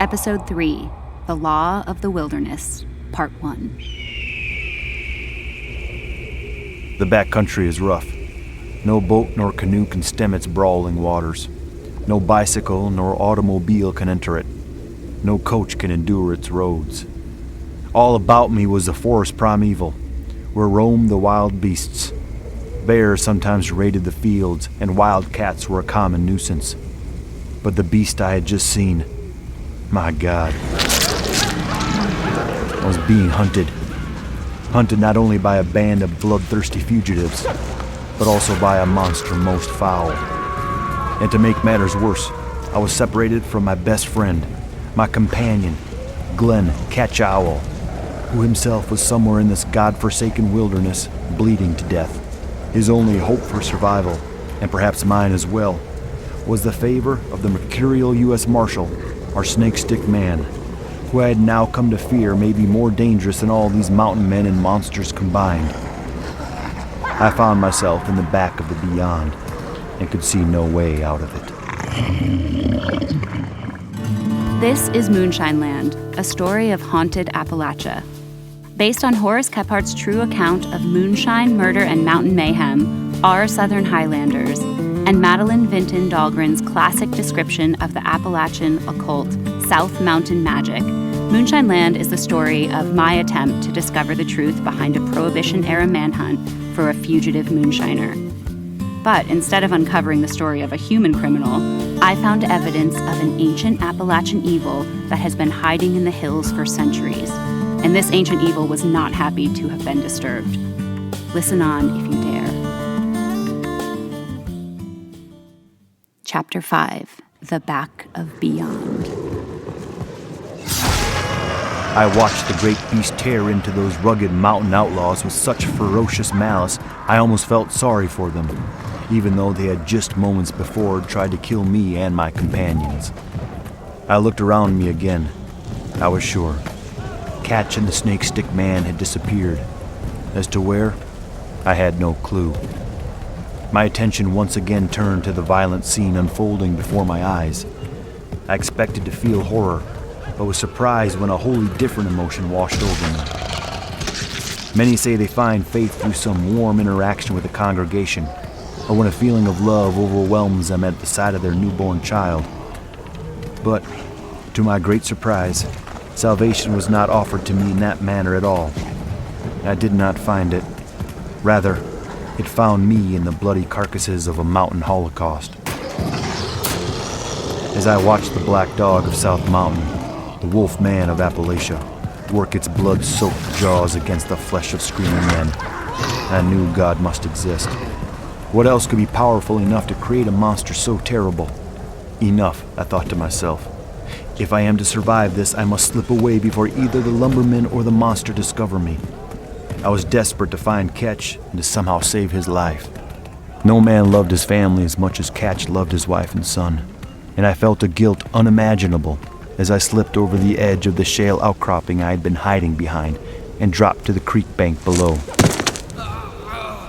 Episode 3, The Law of the Wilderness, Part 1. The backcountry is rough. No boat nor canoe can stem its brawling waters. No bicycle nor automobile can enter it. No coach can endure its roads. All about me was the forest primeval, where roamed the wild beasts. Bears sometimes raided the fields, and wild cats were a common nuisance. But the beast I had just seen, my God, I was being hunted. Hunted not only by a band of bloodthirsty fugitives, but also by a monster most foul. And to make matters worse, I was separated from my best friend, my companion, Glenn Catch Owl, who himself was somewhere in this God-forsaken wilderness, bleeding to death. His only hope for survival, and perhaps mine as well, was the favor of the mercurial U.S. Marshal, our snake-stick man, who I had now come to fear may be more dangerous than all these mountain men and monsters combined. I found myself in the back of the beyond, and could see no way out of it. This is Moonshine Land, a story of haunted Appalachia. Based on Horace Kephart's true account of moonshine, murder, and mountain mayhem, Our Southern Highlanders, and Madeline Vinton Dahlgren's classic description of the Appalachian occult, South Mountain Magic, Moonshine Land is the story of my attempt to discover the truth behind a Prohibition-era manhunt for a fugitive moonshiner. But instead of uncovering the story of a human criminal, I found evidence of an ancient Appalachian evil that has been hiding in the hills for centuries. And this ancient evil was not happy to have been disturbed. Listen on if you dare. Chapter 5, The Back of Beyond. I watched the great beast tear into those rugged mountain outlaws with such ferocious malice, I almost felt sorry for them, even though they had just moments before tried to kill me and my companions. I looked around me again. I was sure. Catch and the snake-stick man had disappeared. As to where, I had no clue. My attention once again turned to the violent scene unfolding before my eyes. I expected to feel horror, but was surprised when a wholly different emotion washed over me. Many say they find faith through some warm interaction with the congregation, or when a feeling of love overwhelms them at the sight of their newborn child. But, to my great surprise, salvation was not offered to me in that manner at all. I did not find it. Rather, it found me in the bloody carcasses of a mountain holocaust. As I watched the black dog of South Mountain, the wolf man of Appalachia, work its blood-soaked jaws against the flesh of screaming men, I knew God must exist. What else could be powerful enough to create a monster so terrible? Enough, I thought to myself. If I am to survive this, I must slip away before either the lumbermen or the monster discover me. I was desperate to find Ketch and to somehow save his life. No man loved his family as much as Ketch loved his wife and son, and I felt a guilt unimaginable as I slipped over the edge of the shale outcropping I had been hiding behind and dropped to the creek bank below.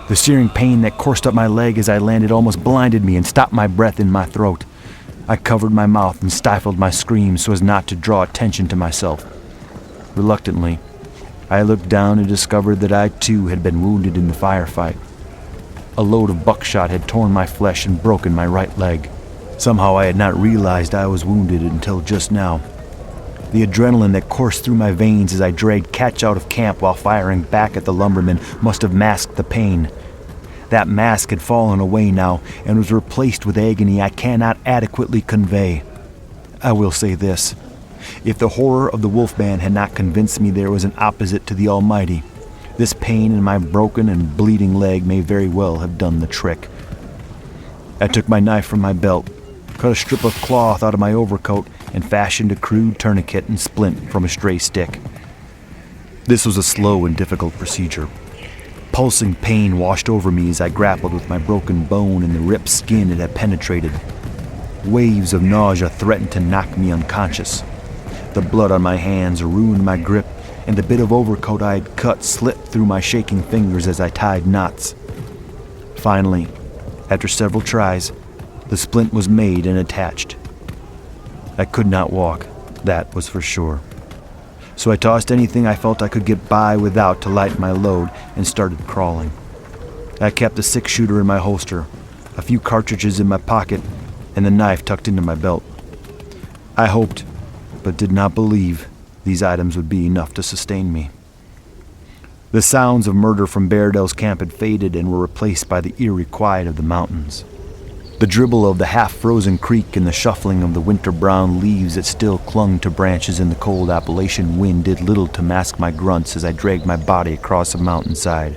The searing pain that coursed up my leg as I landed almost blinded me and stopped my breath in my throat. I covered my mouth and stifled my screams so as not to draw attention to myself. Reluctantly, I looked down and discovered that I too had been wounded in the firefight. A load of buckshot had torn my flesh and broken my right leg. Somehow I had not realized I was wounded until just now. The adrenaline that coursed through my veins as I dragged Catch out of camp while firing back at the lumbermen must have masked the pain. That mask had fallen away now and was replaced with agony I cannot adequately convey. I will say this. If the horror of the wolfman had not convinced me there was an opposite to the Almighty, this pain in my broken and bleeding leg may very well have done the trick. I took my knife from my belt, cut a strip of cloth out of my overcoat, and fashioned a crude tourniquet and splint from a stray stick. This was a slow and difficult procedure. Pulsing pain washed over me as I grappled with my broken bone and the ripped skin it had penetrated. Waves of nausea threatened to knock me unconscious. The blood on my hands ruined my grip, and the bit of overcoat I had cut slipped through my shaking fingers as I tied knots. Finally, after several tries, the splint was made and attached. I could not walk, That was for sure. So I tossed anything I felt I could get by without to lighten my load and started crawling. I kept a 6-shooter in my holster, a few cartridges in my pocket, and the knife tucked into my belt. I hoped, but did not believe, these items would be enough to sustain me. The sounds of murder from Bairdell's camp had faded and were replaced by the eerie quiet of the mountains. The dribble of the half-frozen creek and the shuffling of the winter-brown leaves that still clung to branches in the cold Appalachian wind did little to mask my grunts as I dragged my body across the mountainside.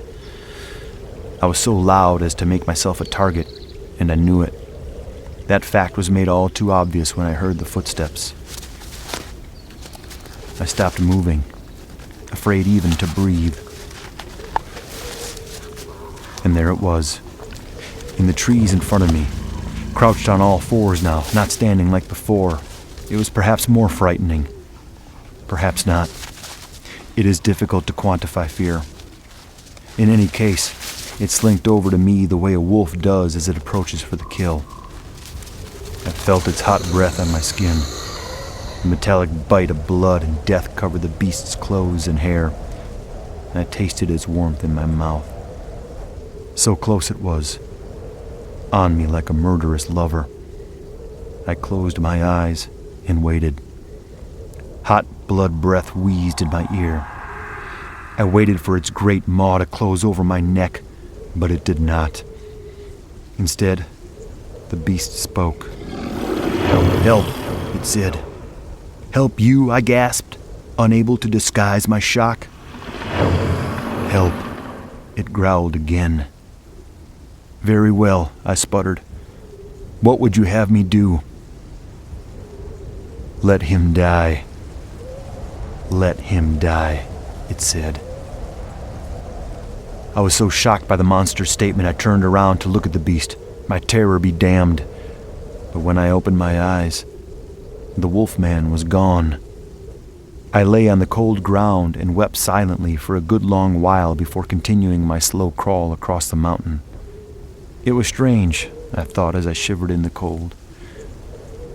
I was so loud as to make myself a target, and I knew it. That fact was made all too obvious when I heard the footsteps. I stopped moving, afraid even to breathe. And there it was, in the trees in front of me, crouched on all fours now, not standing like before. It was perhaps more frightening. Perhaps not. It is difficult to quantify fear. In any case, it slinked over to me the way a wolf does as it approaches for the kill. I felt its hot breath on my skin. The metallic bite of blood and death covered the beast's clothes and hair. I tasted its warmth in my mouth. So close it was, on me like a murderous lover. I closed my eyes and waited. Hot blood breath wheezed in my ear. I waited for its great maw to close over my neck, but it did not. Instead, the beast spoke. "Help," it said. "Help you," I gasped, unable to disguise my shock. "Help," it growled again. "Very well," I sputtered. "What would you have me do?" "Let him die. Let him die," it said. I was so shocked by the monster's statement I turned around to look at the beast, my terror be damned. But when I opened my eyes, the wolfman was gone. I lay on the cold ground and wept silently for a good long while before continuing my slow crawl across the mountain. It was strange, I thought as I shivered in the cold.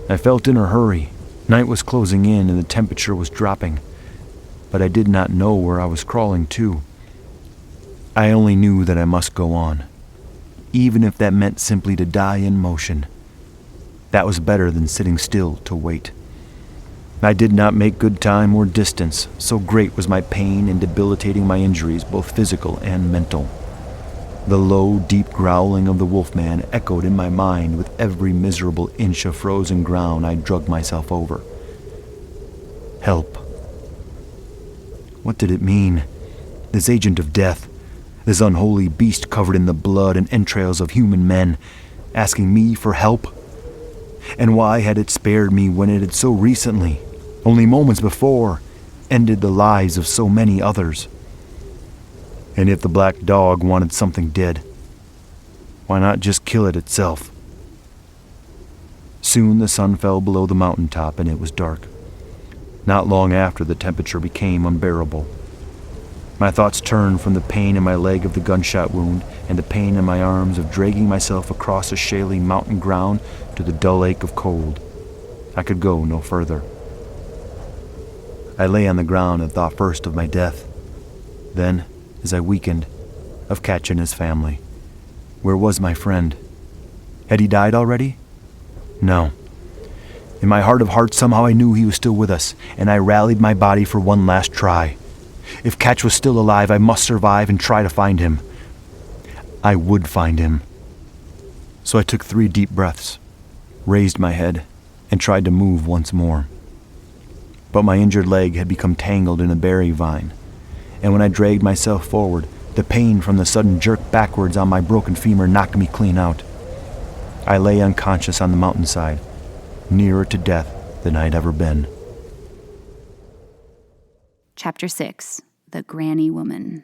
I felt in a hurry. Night was closing in and the temperature was dropping, but I did not know where I was crawling to. I only knew that I must go on, even if that meant simply to die in motion. That was better than sitting still to wait. I did not make good time or distance, so great was my pain and debilitating my injuries, both physical and mental. The low, deep growling of the wolfman echoed in my mind with every miserable inch of frozen ground I dragged myself over. Help. What did it mean? This agent of death, this unholy beast covered in the blood and entrails of human men, asking me for help? And why had it spared me when it had so recently, only moments before, ended the lives of so many others? And if the black dog wanted something dead, why not just kill it itself? Soon the sun fell below the mountaintop and it was dark. Not long after, the temperature became unbearable. My thoughts turned from the pain in my leg of the gunshot wound and the pain in my arms of dragging myself across the shaly mountain ground to the dull ache of cold. I could go no further. I lay on the ground and thought first of my death. Then, as I weakened, of Catch and his family. Where was my friend? Had he died already? No. In my heart of hearts, somehow I knew he was still with us, and I rallied my body for one last try. If Catch was still alive, I must survive and try to find him. I would find him. So I took 3 deep breaths, raised my head, and tried to move once more. But my injured leg had become tangled in a berry vine, and when I dragged myself forward, the pain from the sudden jerk backwards on my broken femur knocked me clean out. I lay unconscious on the mountainside, nearer to death than I'd ever been. Chapter 6, The Granny Woman.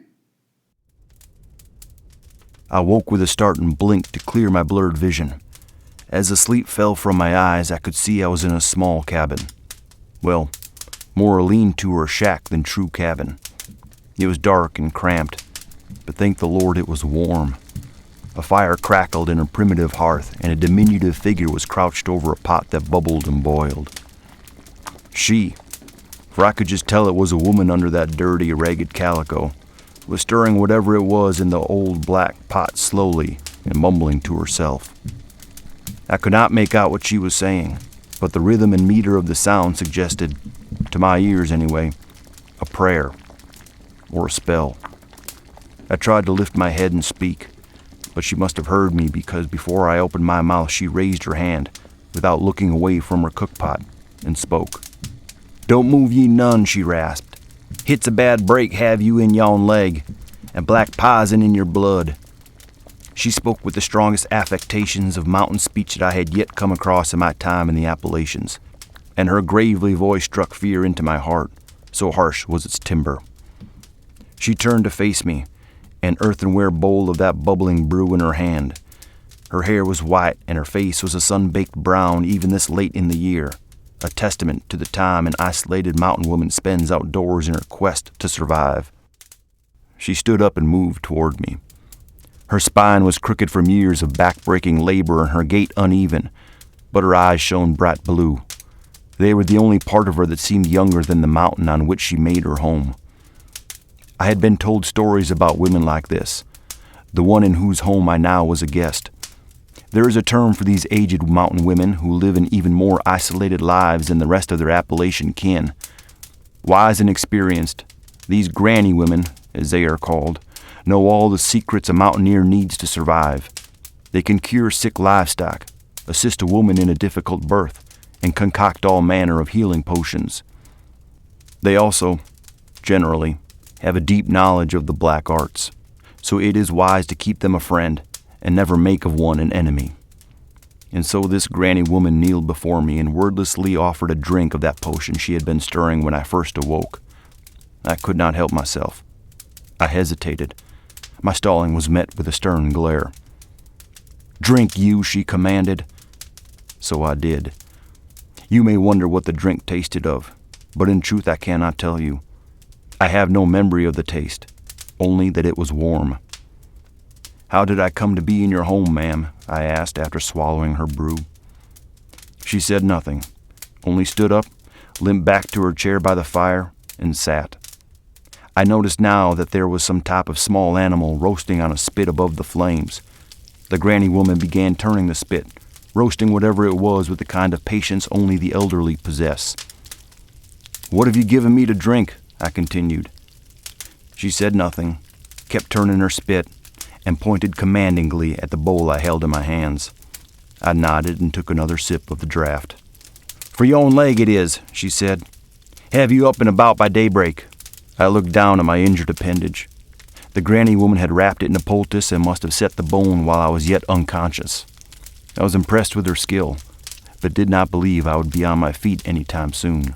I woke with a start and blinked to clear my blurred vision. As the sleep fell from my eyes, I could see I was in a small cabin. Well, more a lean-to or shack than true cabin. It was dark and cramped, but thank the Lord it was warm. A fire crackled in a primitive hearth, and a diminutive figure was crouched over a pot that bubbled and boiled. She, for I could just tell it was a woman under that dirty, ragged calico, was stirring whatever it was in the old black pot slowly and mumbling to herself. I could not make out what she was saying, but the rhythm and meter of the sound suggested, to my ears anyway, a prayer or a spell. I tried to lift my head and speak, but she must have heard me because before I opened my mouth she raised her hand, without looking away from her cookpot, and spoke. "Don't move ye none," she rasped. "Hit's a bad break have you in yon leg, and black pison in your blood." She spoke with the strongest affectations of mountain speech that I had yet come across in my time in the Appalachians, and her gravely voice struck fear into my heart, so harsh was its timbre. She turned to face me, an earthenware bowl of that bubbling brew in her hand. Her hair was white, and her face was a sun-baked brown even this late in the year, a testament to the time an isolated mountain woman spends outdoors in her quest to survive. She stood up and moved toward me. Her spine was crooked from years of back-breaking labor and her gait uneven, but her eyes shone bright blue. They were the only part of her that seemed younger than the mountain on which she made her home. I had been told stories about women like this, the one in whose home I now was a guest. There is a term for these aged mountain women who live in even more isolated lives than the rest of their Appalachian kin. Wise and experienced, these granny women, as they are called, know all the secrets a mountaineer needs to survive. They can cure sick livestock, assist a woman in a difficult birth, and concoct all manner of healing potions. They also, generally, have a deep knowledge of the black arts, so it is wise to keep them a friend and never make of one an enemy. And so this granny woman kneeled before me and wordlessly offered a drink of that potion she had been stirring when I first awoke. I could not help myself. I hesitated. My stalling was met with a stern glare. "Drink, you," she commanded. So I did. You may wonder what the drink tasted of, but in truth I cannot tell you. I have no memory of the taste, only that it was warm. "How did I come to be in your home, ma'am?" I asked after swallowing her brew. She said nothing, only stood up, limped back to her chair by the fire, and sat. I noticed now that there was some type of small animal roasting on a spit above the flames. The granny woman began turning the spit, roasting whatever it was with the kind of patience only the elderly possess. "What have you given me to drink?" I continued. She said nothing, kept turning her spit, and pointed commandingly at the bowl I held in my hands. I nodded and took another sip of the draught. "For your own leg it is," she said. "Have you up and about by daybreak?" I looked down at my injured appendage. The granny woman had wrapped it in a poultice and must have set the bone while I was yet unconscious. I was impressed with her skill, but did not believe I would be on my feet any time soon.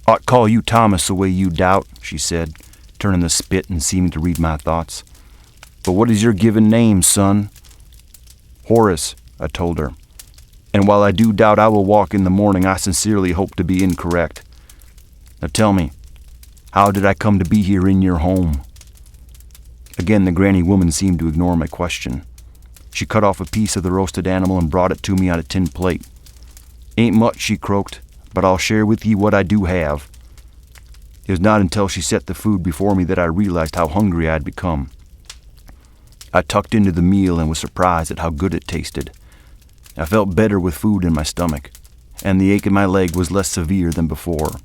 "Ought call you Thomas the way you doubt," she said, turning the spit and seeming to read my thoughts. "But what is your given name, son?" "Horace," I told her. "And while I do doubt I will walk in the morning, I sincerely hope to be incorrect. Now tell me, how did I come to be here in your home?" Again the granny woman seemed to ignore my question. She cut off a piece of the roasted animal and brought it to me on a tin plate. "Ain't much," she croaked, "but I'll share with ye what I do have." It was not until she set the food before me that I realized how hungry I had become. I tucked into the meal and was surprised at how good it tasted. I felt better with food in my stomach, and the ache in my leg was less severe than before.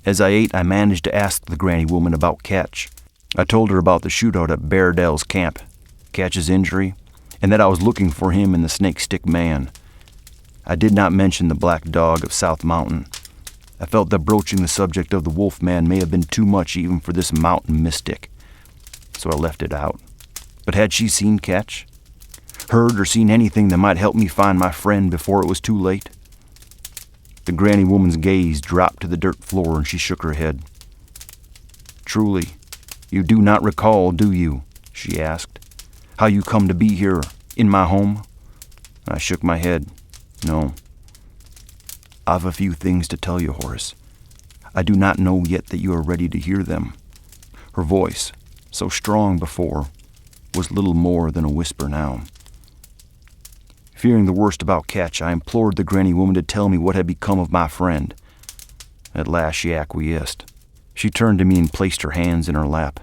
As I ate, I managed to ask the granny woman about Ketch. I told her about the shootout at Bairdell's camp, Ketch's injury, and that I was looking for him in the Snake Stick Man. I did not mention the black dog of South Mountain. I felt that broaching the subject of the wolf man may have been too much even for this mountain mystic, so I left it out. But had she seen Ketch? Heard or seen anything that might help me find my friend before it was too late? The granny woman's gaze dropped to the dirt floor and she shook her head. "Truly, you do not recall, do you?" she asked. "How you come to be here, in my home?" I shook my head. "No. I've a few things to tell you, Horace. I do not know yet that you are ready to hear them." Her voice, so strong before, was little more than a whisper now. Fearing the worst about Ketch, I implored the granny woman to tell me what had become of my friend. At last she acquiesced. She turned to me and placed her hands in her lap,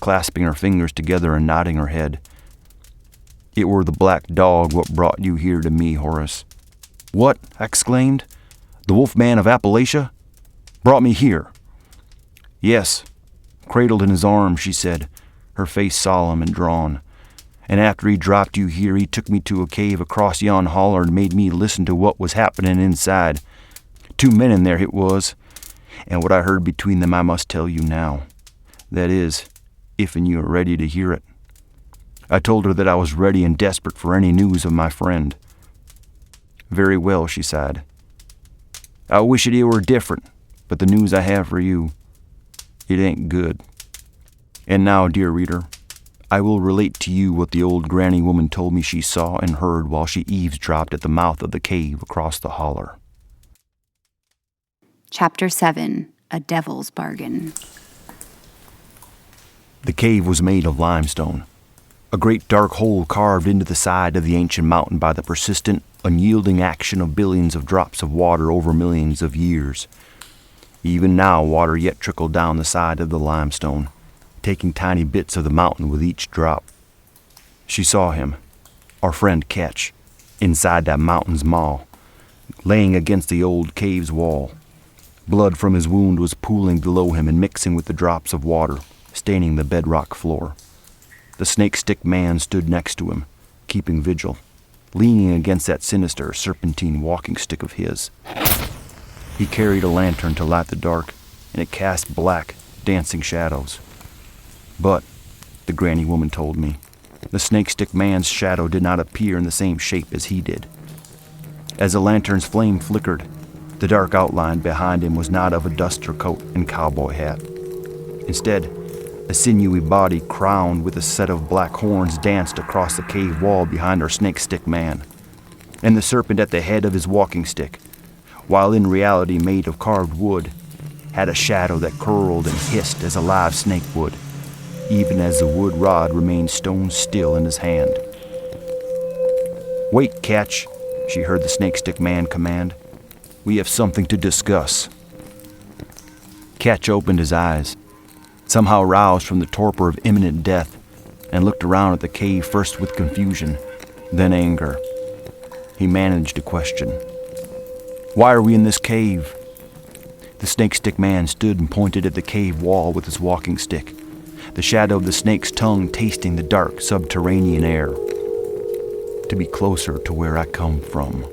clasping her fingers together and nodding her head. "It were the black dog what brought you here to me, Horace." "What?" I exclaimed. "The Wolfman of Appalachia? Brought me here?" "Yes." Cradled in his arms, she said, her face solemn and drawn. "And after he dropped you here, he took me to a cave across yon holler and made me listen to what was happening inside. 2 men in there it was, and what I heard between them I must tell you now. That is, if and you are ready to hear it." I told her that I was ready and desperate for any news of my friend. "Very well," she sighed. "I wish it were different, but the news I have for you, it ain't good. And now, dear reader, I will relate to you what the old granny woman told me she saw and heard while she eavesdropped at the mouth of the cave across the holler. Chapter 7, A Devil's Bargain. The cave was made of limestone, a great dark hole carved into the side of the ancient mountain by the persistent, unyielding action of billions of drops of water over millions of years. Even now, water yet trickled down the side of the limestone, taking tiny bits of the mountain with each drop. She saw him, our friend Ketch, inside that mountain's maw, laying against the old cave's wall. Blood from his wound was pooling below him and mixing with the drops of water, staining the bedrock floor. The snake-stick man stood next to him, keeping vigil, leaning against that sinister, serpentine walking stick of his. He carried a lantern to light the dark, and it cast black, dancing shadows. But, the granny woman told me, the snake-stick man's shadow did not appear in the same shape as he did. As the lantern's flame flickered, the dark outline behind him was not of a duster coat and cowboy hat. Instead, a sinewy body crowned with a set of black horns danced across the cave wall behind our snake-stick man, and the serpent at the head of his walking stick, while in reality made of carved wood, had a shadow that curled and hissed as a live snake would, even as the wood rod remained stone still in his hand. "Wait, Ketch," she heard the snake-stick man command. "We have something to discuss." Ketch opened his eyes, somehow roused from the torpor of imminent death, and looked around at the cave first with confusion, then anger. He managed a question. "Why are we in this cave?" The snake-stick man stood and pointed at the cave wall with his walking stick, the shadow of the snake's tongue tasting the dark subterranean air. "To be closer to where I come from."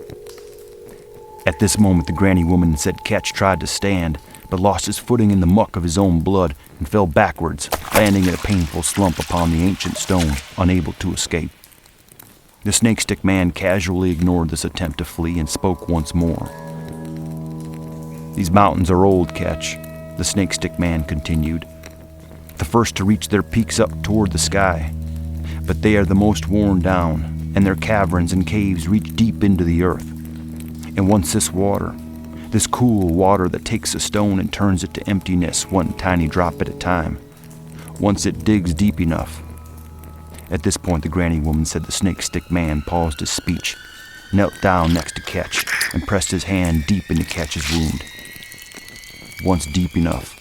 At this moment, the granny woman said Ketch tried to stand, but lost his footing in the muck of his own blood and fell backwards, landing in a painful slump upon the ancient stone, unable to escape. The snake-stick man casually ignored this attempt to flee and spoke once more. "These mountains are old, Ketch," the snake-stick man continued. "The first to reach their peaks up toward the sky, but they are the most worn down, and their caverns and caves reach deep into the earth. And once this water, this cool water that takes a stone and turns it to emptiness one tiny drop at a time, once it digs deep enough." At this point, the granny woman said the snake-stick man paused his speech, knelt down next to Ketch, and pressed his hand deep into Ketch's wound. "Once deep enough,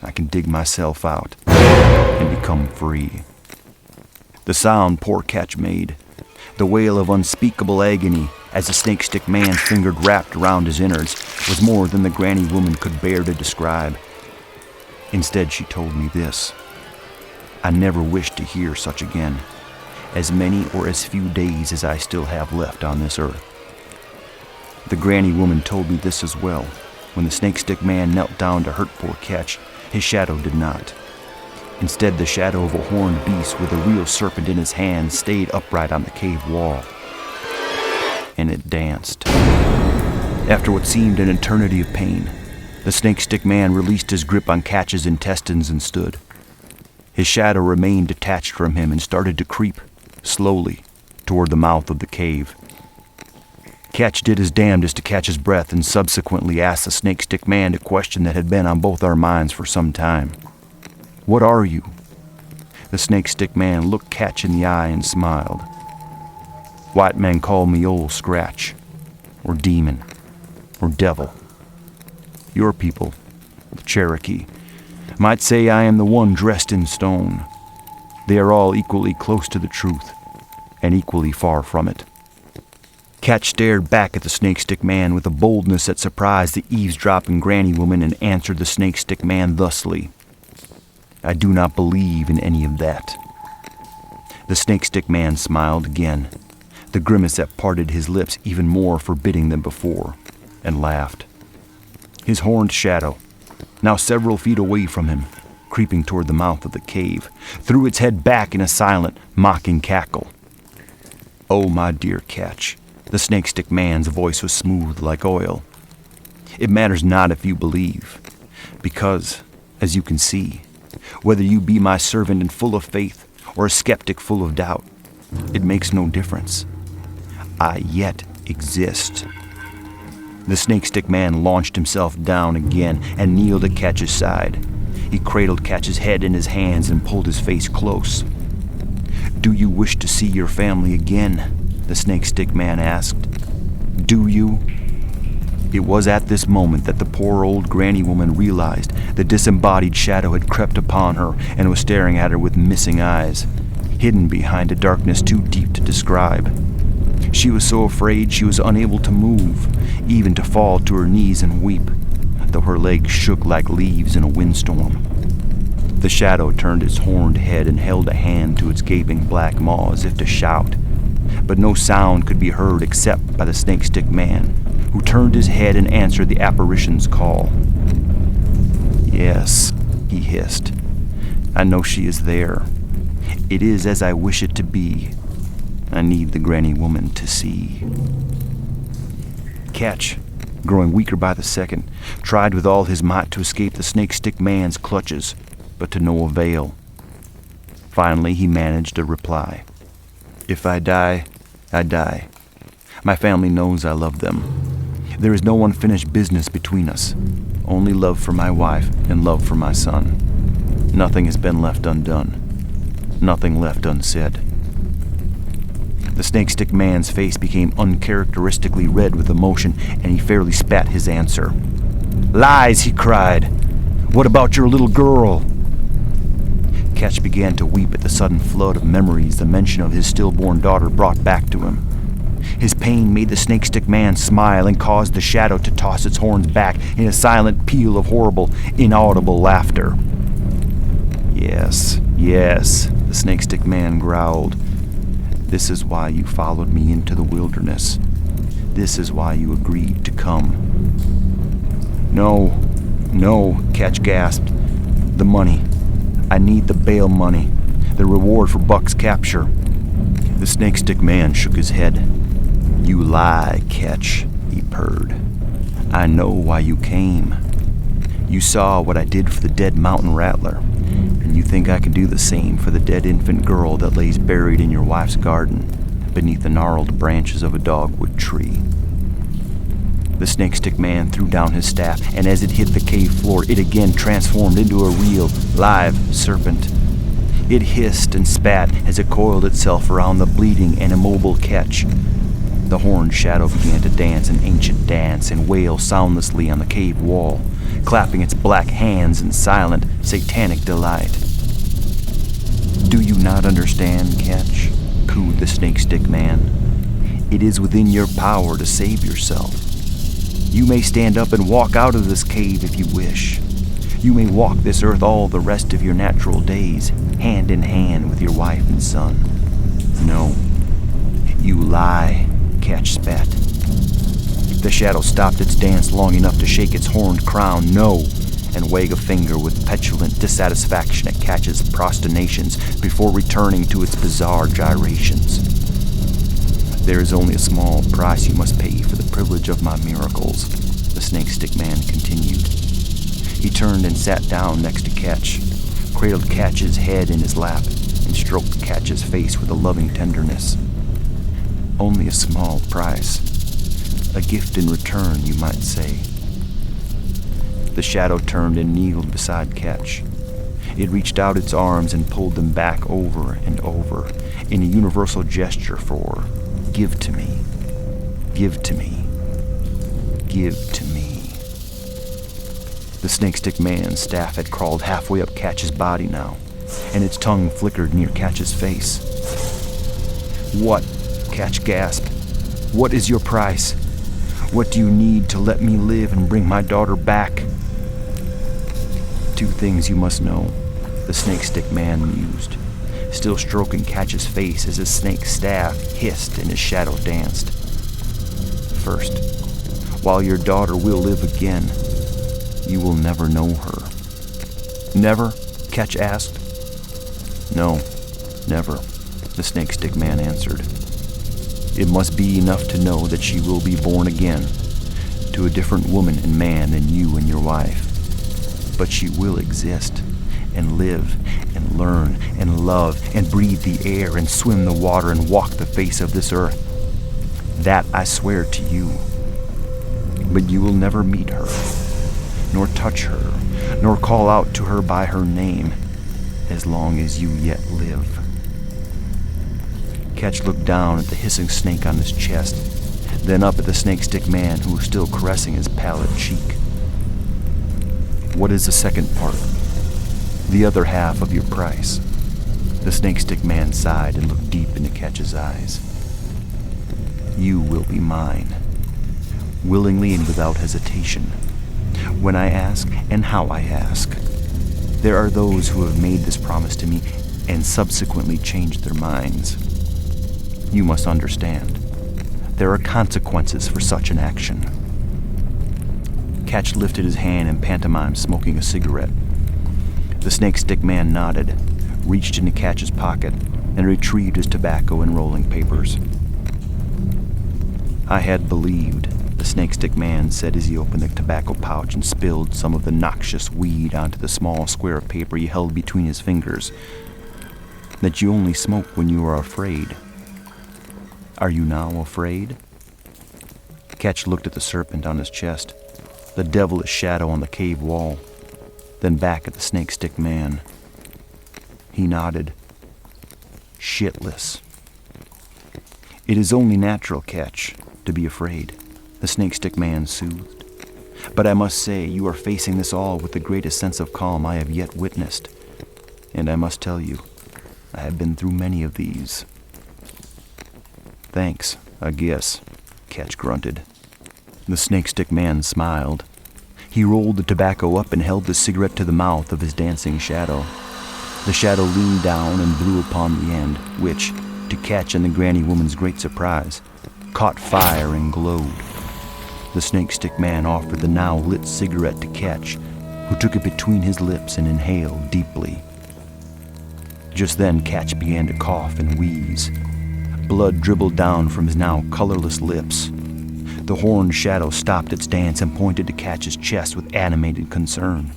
I can dig myself out and become free." The sound poor Ketch made, the wail of unspeakable agony as the snake-stick man's finger wrapped around his innards, was more than the granny woman could bear to describe. Instead, she told me this: "I never wish to hear such again, as many or as few days as I still have left on this earth." The granny woman told me this as well. When the snake-stick man knelt down to hurt poor Ketch, his shadow did not. Instead, the shadow of a horned beast with a real serpent in his hand stayed upright on the cave wall. And it danced. After what seemed an eternity of pain, the snake-stick man released his grip on Ketch's intestines and stood. His shadow remained detached from him and started to creep, slowly, toward the mouth of the cave. Ketch did his damnedest to catch his breath and subsequently asked the snake-stick man a question that had been on both our minds for some time. "What are you?" The snake-stick man looked Ketch in the eye and smiled. "White men call me Old Scratch, or Demon, or Devil. Your people, the Cherokee, might say I am the one dressed in stone. They are all equally close to the truth, and equally far from it. Ketch stared back at the snake-stick man with a boldness that surprised the eavesdropping granny woman and answered the snake-stick man thusly. I do not believe in any of that. The snake-stick man smiled again, the grimace that parted his lips even more forbidding than before, and laughed. His horned shadow, now several feet away from him, creeping toward the mouth of the cave, threw its head back in a silent, mocking cackle. Oh, my dear Ketch, the snake-stick man's voice was smooth like oil. It matters not if you believe, because, as you can see, whether you be my servant and full of faith or a skeptic full of doubt, it makes no difference. I yet exist. The snake-stick man launched himself down again and kneeled at Ketch's side. He cradled Ketch's head in his hands and pulled his face close. Do you wish to see your family again? The snake-stick man asked. Do you? It was at this moment that the poor old granny woman realized the disembodied shadow had crept upon her and was staring at her with missing eyes, hidden behind a darkness too deep to describe. She was so afraid she was unable to move, even to fall to her knees and weep, though her legs shook like leaves in a windstorm. The shadow turned its horned head and held a hand to its gaping black maw as if to shout, but no sound could be heard except by the snake-stick man, who turned his head and answered the apparition's call. Yes, he hissed. I know she is there. It is as I wish it to be. I need the granny woman to see. Ketch, growing weaker by the second, tried with all his might to escape the snake-stick man's clutches, but to no avail. Finally, he managed a reply. If I die, I die. My family knows I love them. There is no unfinished business between us, only love for my wife and love for my son. Nothing has been left undone, nothing left unsaid. The snake-stick man's face became uncharacteristically red with emotion, and he fairly spat his answer. Lies, he cried. What about your little girl? Ketch began to weep at the sudden flood of memories the mention of his stillborn daughter brought back to him. His pain made the snake-stick man smile and caused the shadow to toss its horns back in a silent peal of horrible, inaudible laughter. Yes, yes, the snake-stick man growled. This is why you followed me into the wilderness. This is why you agreed to come. No, Ketch gasped. The money. I need the bail money. The reward for Buck's capture. The snake-stick man shook his head. You lie, Ketch, he purred. I know why you came. You saw what I did for the dead mountain rattler, and you think I can do the same for the dead infant girl that lays buried in your wife's garden beneath the gnarled branches of a dogwood tree. The snake-stick man threw down his staff, and as it hit the cave floor, it again transformed into a real, live serpent. It hissed and spat as it coiled itself around the bleeding and immobile Ketch. The horned shadow began to dance an ancient dance and wail soundlessly on the cave wall, clapping its black hands in silent, satanic delight. Do you not understand, Ketch? Cooed the snake-stick man. It is within your power to save yourself. You may stand up and walk out of this cave if you wish. You may walk this earth all the rest of your natural days, hand in hand with your wife and son. No, you lie, Ketch spat. The shadow stopped its dance long enough to shake its horned crown no, and wag a finger with petulant dissatisfaction at Ketch's prostinations before returning to its bizarre gyrations. There is only a small price you must pay for the privilege of my miracles, the snake-stick man continued. He turned and sat down next to Ketch, cradled Ketch's head in his lap, and stroked Ketch's face with a loving tenderness. Only a small price. A gift in return, you might say. The shadow turned and kneeled beside Ketch. It reached out its arms and pulled them back over and over in a universal gesture for give to me, give to me, give to me. The snakestick man's staff had crawled halfway up Catch's body now, and its tongue flickered near Catch's face. "What?" Catch gasped. "What is your price? What do you need to let me live and bring my daughter back?" "Two things you must know," the snakestick man mused, still stroking Catch's face as his snake staff hissed and his shadow danced. "First, while your daughter will live again, you will never know her." "Never?" Catch asked. "No, never," the snakestick man answered. "It must be enough to know that she will be born again, to a different woman and man than you and your wife. But she will exist, and live, and learn, and love, and breathe the air, and swim the water, and walk the face of this earth. That I swear to you. But you will never meet her, nor touch her, nor call out to her by her name, as long as you yet live." Catch looked down at the hissing snake on his chest, then up at the snakestick man who was still caressing his pallid cheek. "What is the second part? The other half of your price?" The snakestick man sighed and looked deep into Catch's eyes. "You will be mine, willingly and without hesitation, when I ask and how I ask. There are those who have made this promise to me and subsequently changed their minds. You must understand, there are consequences for such an action." Catch lifted his hand in pantomime, smoking a cigarette. The snakestick man nodded, reached into Catch's pocket, and retrieved his tobacco and rolling papers. "I had believed," the snakestick man said as he opened the tobacco pouch and spilled some of the noxious weed onto the small square of paper he held between his fingers, "that you only smoke when you are afraid. Are you now afraid?" Catch looked at the serpent on his chest, the devilish shadow on the cave wall, then back at the snakestick man. He nodded. "Shitless." "It is only natural, Catch, to be afraid," the snakestick man soothed. "But I must say you are facing this all with the greatest sense of calm I have yet witnessed. And I must tell you, I have been through many of these." "Thanks, I guess," Catch grunted. The snakestick man smiled. He rolled the tobacco up and held the cigarette to the mouth of his dancing shadow. The shadow leaned down and blew upon the end, which, to Catch and the granny woman's great surprise, caught fire and glowed. The snakestick man offered the now lit cigarette to Catch, who took it between his lips and inhaled deeply. Just then Catch began to cough and wheeze. Blood dribbled down from his now colorless lips. The horned shadow stopped its dance and pointed to Catch's chest with animated concern.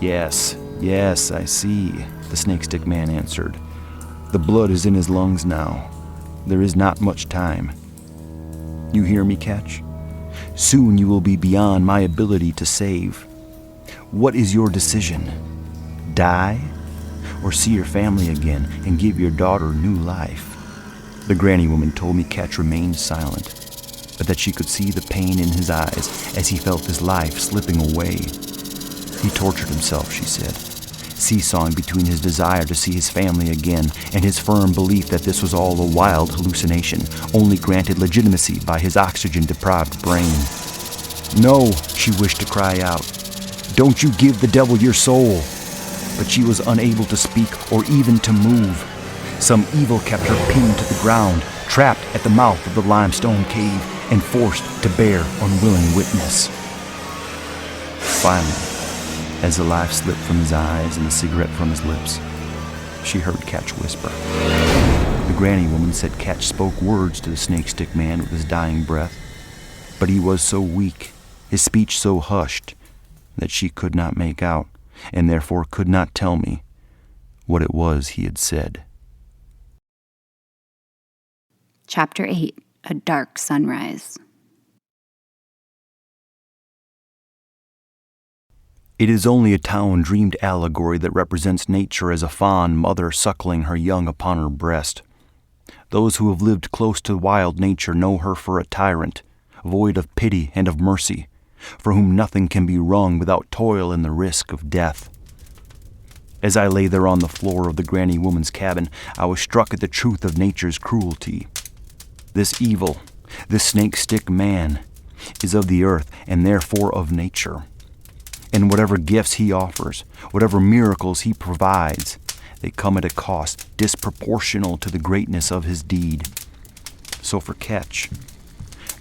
Yes, I see," the snakestick man answered. "The blood is in his lungs now. There is not much time. You hear me, Catch? Soon you will be beyond my ability to save. What is your decision? Die? Or see your family again and give your daughter new life?" The granny woman told me Catch remained silent, but that she could see the pain in his eyes as he felt his life slipping away. He tortured himself, she said, seesawing between his desire to see his family again and his firm belief that this was all a wild hallucination, only granted legitimacy by his oxygen-deprived brain. "No," she wished to cry out. "Don't you give the devil your soul." But she was unable to speak or even to move. Some evil kept her pinned to the ground, trapped at the mouth of the limestone cave, and forced to bear unwilling witness. Finally, as the life slipped from his eyes and the cigarette from his lips, she heard Catch whisper. The granny woman said Catch spoke words to the snakestick man with his dying breath, but he was so weak, his speech so hushed, that she could not make out, and therefore could not tell me what it was he had said. Chapter 8, A Dark Sunrise. It is only a town-dreamed allegory that represents nature as a fond mother suckling her young upon her breast. Those who have lived close to wild nature know her for a tyrant, void of pity and of mercy, for whom nothing can be wrung without toil and the risk of death. As I lay there on the floor of the granny woman's cabin, I was struck at the truth of nature's cruelty. This evil, this snake-stick man, is of the earth and therefore of nature. And whatever gifts he offers, whatever miracles he provides, they come at a cost disproportional to the greatness of his deed. So for Ketch,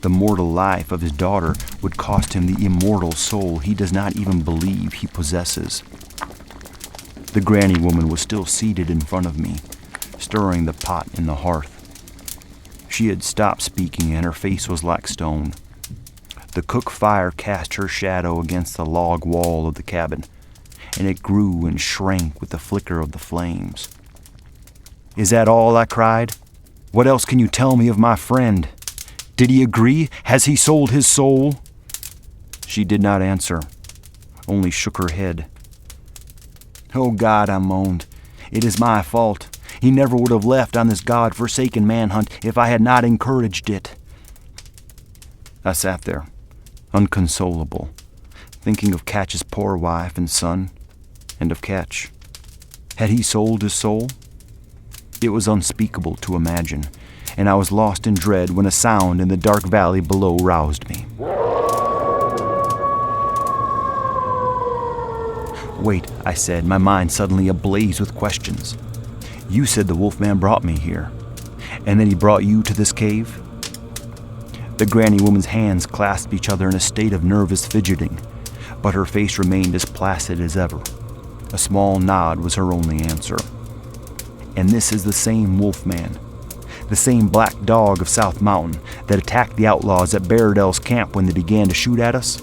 the mortal life of his daughter would cost him the immortal soul he does not even believe he possesses. The granny woman was still seated in front of me, stirring the pot in the hearth. She had stopped speaking and her face was like stone. The cook fire cast her shadow against the log wall of the cabin, and it grew and shrank with the flicker of the flames. "Is that all?" I cried. "What else can you tell me of my friend? Did he agree? Has he sold his soul?" She did not answer, only shook her head. "Oh God," I moaned, "it is my fault. He never would have left on this God-forsaken manhunt if I had not encouraged it." I sat there, unconsolable, thinking of Ketch's poor wife and son, and of Ketch. Had he sold his soul? It was unspeakable to imagine, and I was lost in dread when a sound in the dark valley below roused me. "Wait," I said, my mind suddenly ablaze with questions. "You said the wolfman brought me here, and then he brought you to this cave?" The granny woman's hands clasped each other in a state of nervous fidgeting, but her face remained as placid as ever. A small nod was her only answer. "And this is the same wolfman, the same black dog of South Mountain that attacked the outlaws at Bairdell's camp when they began to shoot at us?"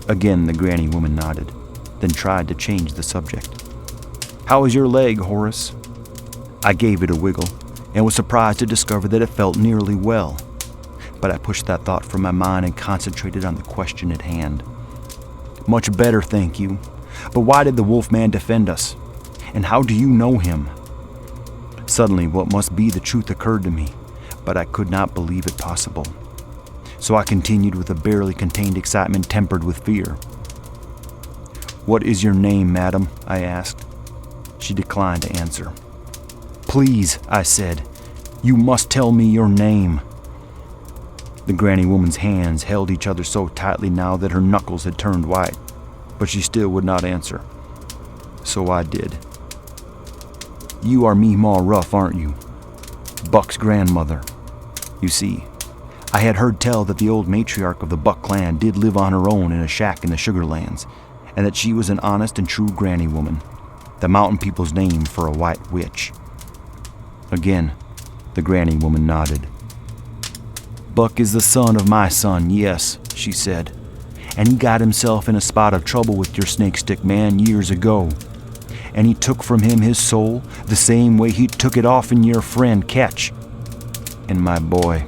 Again the granny woman nodded, then tried to change the subject. "How is your leg, Horace?" I gave it a wiggle, and was surprised to discover that it felt nearly well. But I pushed that thought from my mind and concentrated on the question at hand. "Much better, thank you. But why did the wolfman defend us? And how do you know him?" Suddenly, what must be the truth occurred to me, but I could not believe it possible. So I continued with a barely contained excitement tempered with fear. "What is your name, madam?" I asked. She declined to answer. "Please," I said, "you must tell me your name." The granny woman's hands held each other so tightly now that her knuckles had turned white, but she still would not answer. So I did. "You are Meemaw Ruff, aren't you? Buck's grandmother. You see, I had heard tell that the old matriarch of the Buck clan did live on her own in a shack in the Sugarlands, and that she was an honest and true granny woman, the mountain people's name for a white witch." Again, the granny woman nodded. "Buck is the son of my son, yes," she said, "and he got himself in a spot of trouble with your snake-stick man years ago, and he took from him his soul the same way he took it off in your friend Ketch. And my boy,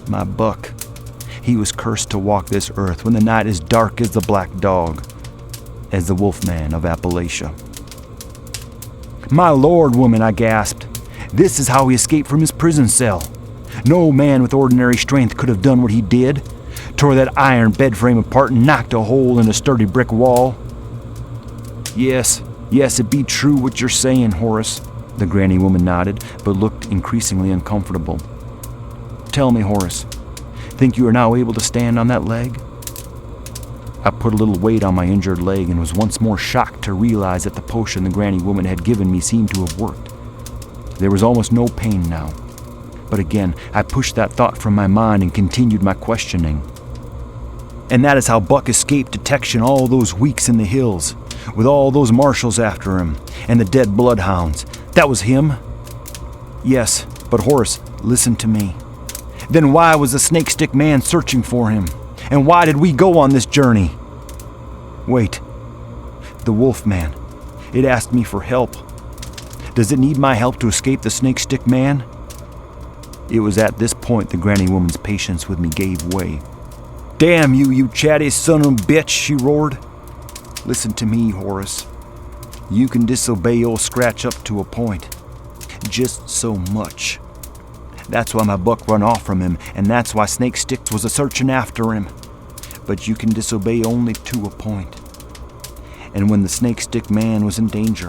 my Buck, he was cursed to walk this earth when the night is dark as the black dog, as the wolfman of Appalachia." "My lord, woman," I gasped, "this is how he escaped from his prison cell. No man with ordinary strength could have done what he did, tore that iron bed frame apart and knocked a hole in a sturdy brick wall." Yes, it be true what you're saying, Horace," the granny woman nodded, but looked increasingly uncomfortable. "Tell me, Horace, think you are now able to stand on that leg?" I put a little weight on my injured leg and was once more shocked to realize that the potion the granny woman had given me seemed to have worked. There was almost no pain now. But again, I pushed that thought from my mind and continued my questioning. "And that is how Buck escaped detection all those weeks in the hills, with all those marshals after him, and the dead bloodhounds. That was him?" "Yes, but Horace, listen to me. Then why was the snake-stick man searching for him? And why did we go on this journey? Wait, the wolf man, it asked me for help. Does it need my help to escape the snake-stick man?" It was at this point the granny woman's patience with me gave way. "Damn you, you chatty son of a bitch," she roared. "Listen to me, Horace. You can disobey old Scratch up to a point. Just so much. That's why my Buck run off from him, and that's why Snake Sticks was a-searching after him. but you can disobey only to a point. And when the snake stick man was in danger,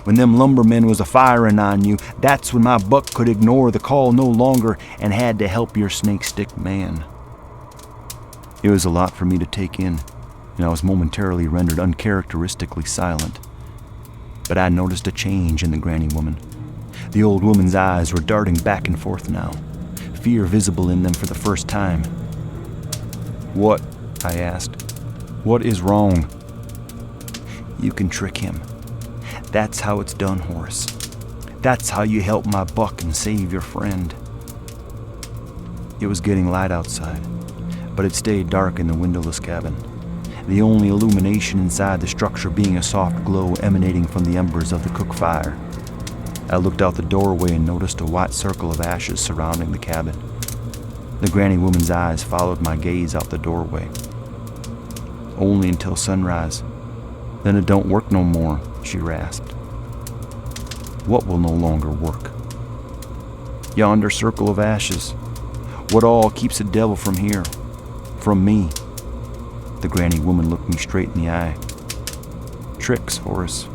when them lumbermen was a-firing on you, that's when my buck could ignore the call no longer and had to help your snake stick man. It was a lot for me to take in, and I was momentarily rendered uncharacteristically silent. But I noticed a change in the granny woman. The old woman's eyes were darting back and forth now, fear visible in them for the first time. "What?" I asked. "What is wrong?" "You can trick him. That's how it's done, Horace. That's how you help my buck and save your friend." It was getting light outside, but it stayed dark in the windowless cabin, the only illumination inside the structure being a soft glow emanating from the embers of the cook fire. I looked out the doorway and noticed a white circle of ashes surrounding the cabin. The granny woman's eyes followed my gaze out the doorway. "Only until sunrise. Then it don't work no more," she rasped. "What will no longer work?" "Yonder circle of ashes. What all keeps the devil from here? From me?" The granny woman looked me straight in the eye. "Tricks, Horace.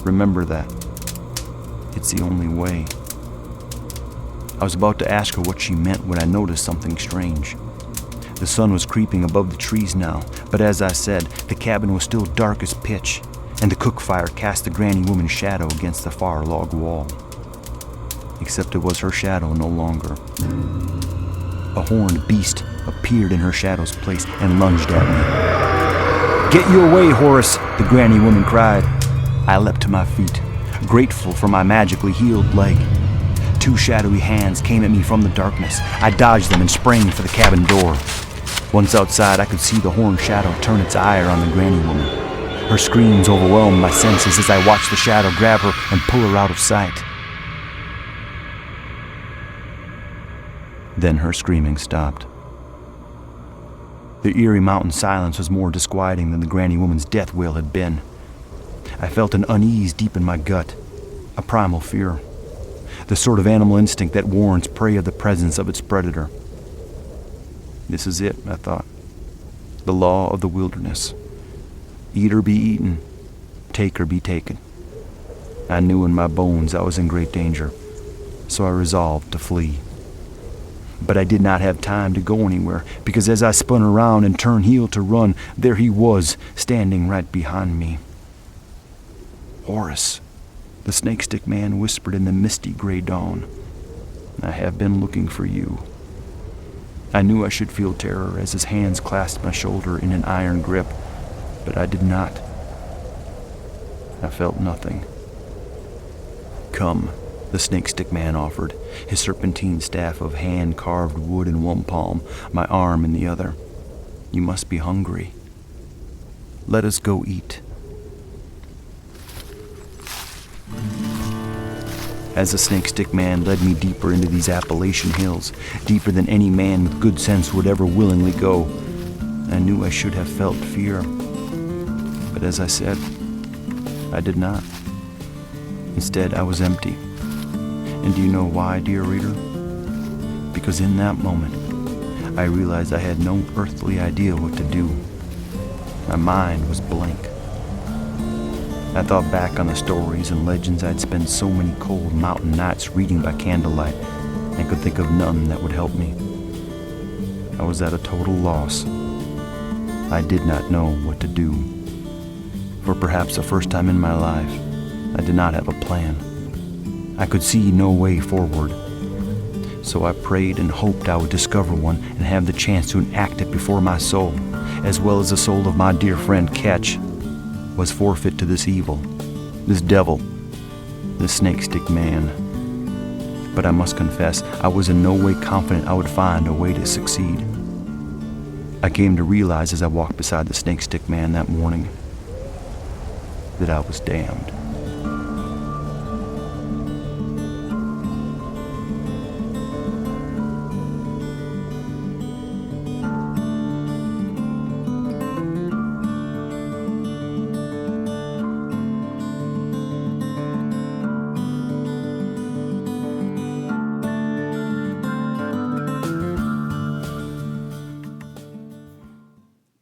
Remember that. It's the only way." I was about to ask her what she meant when I noticed something strange. The sun was creeping above the trees now, but as I said, the cabin was still dark as pitch, and the cook fire cast the granny woman's shadow against the far log wall. Except it was her shadow no longer. A horned beast appeared in her shadow's place and lunged at me. "Get you away, Horace!" the granny woman cried. I leapt to my feet, grateful for my magically healed leg. Two shadowy hands came at me from the darkness. I dodged them and sprang for the cabin door. Once outside, I could see the horned shadow turn its ire on the granny woman. Her screams overwhelmed my senses as I watched the shadow grab her and pull her out of sight. Then her screaming stopped. The eerie mountain silence was more disquieting than the granny woman's death wail had been. I felt an unease deep in my gut, a primal fear, the sort of animal instinct that warns prey of the presence of its predator. This is it, I thought. The law of the wilderness. Eat or be eaten, take or be taken. I knew in my bones I was in great danger, so I resolved to flee. But I did not have time to go anywhere, because as I spun around and turned heel to run, there he was, standing right behind me. "Horace," the snakestick man whispered in the misty gray dawn. "I have been looking for you." I knew I should feel terror as his hands clasped my shoulder in an iron grip, but I did not. I felt nothing. "Come," the snakestick man offered, his serpentine staff of hand-carved wood in one palm, my arm in the other. "You must be hungry. Let us go eat." As the snakestick man led me deeper into these Appalachian hills, deeper than any man with good sense would ever willingly go, I knew I should have felt fear. But as I said, I did not. Instead, I was empty. And do you know why, dear reader? Because in that moment, I realized I had no earthly idea what to do. My mind was blank. I thought back on the stories and legends I'd spent so many cold mountain nights reading by candlelight and could think of none that would help me. I was at a total loss. I did not know what to do. For perhaps the first time in my life, I did not have a plan. I could see no way forward. So I prayed and hoped I would discover one and have the chance to enact it before my soul, as well as the soul of my dear friend Ketch, was forfeit to this evil, this devil, this snakestick man. But I must confess, I was in no way confident I would find a way to succeed. I came to realize as I walked beside the snakestick man that morning that I was damned.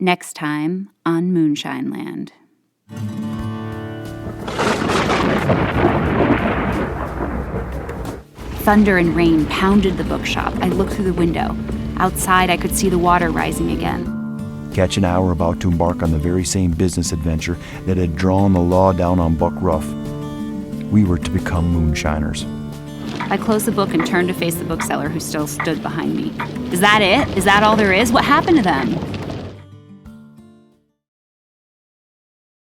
Next time on Moonshine Land. Thunder and rain pounded the bookshop. I looked through the window. Outside, I could see the water rising again. Ketch and I were about to embark on the very same business adventure that had drawn the law down on Buck Ruff. We were to become moonshiners. I closed the book and turned to face the bookseller who still stood behind me. Is that it? Is that all there is? What happened to them?